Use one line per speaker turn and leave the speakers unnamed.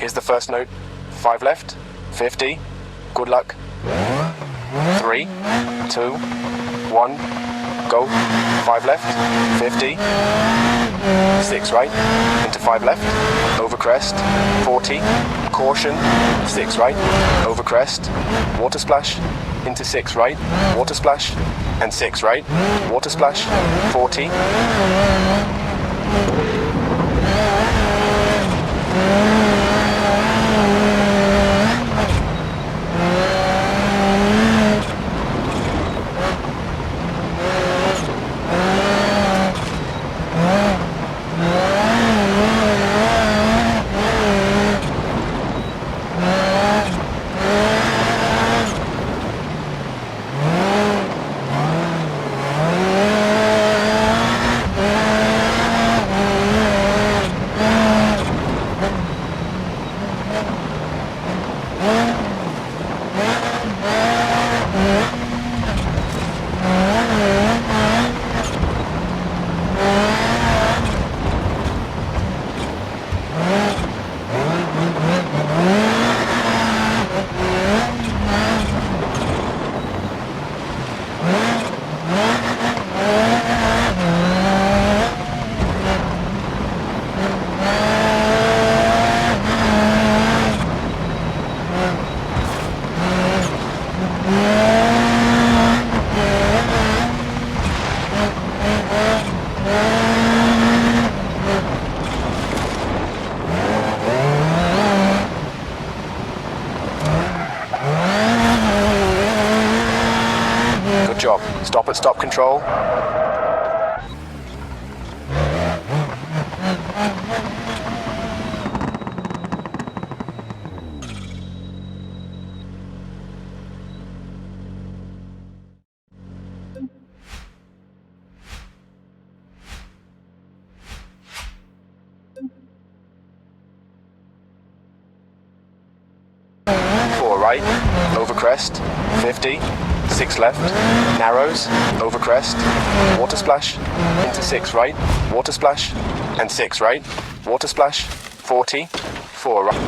Here's the first note. 5 left, 50. Good luck. 3, 2, 1, go. 5 left, 50. 6 right, into 5 left, over crest, 40. Caution, 6 right, over crest, water splash, into 6 right, water splash, and 6 right, water splash, 40. Good job. Stop at stop control. Right, over crest, 50, 6 left, narrows, over crest, water splash, into 6 right, water splash, and 6 right, water splash, 40, 4 right.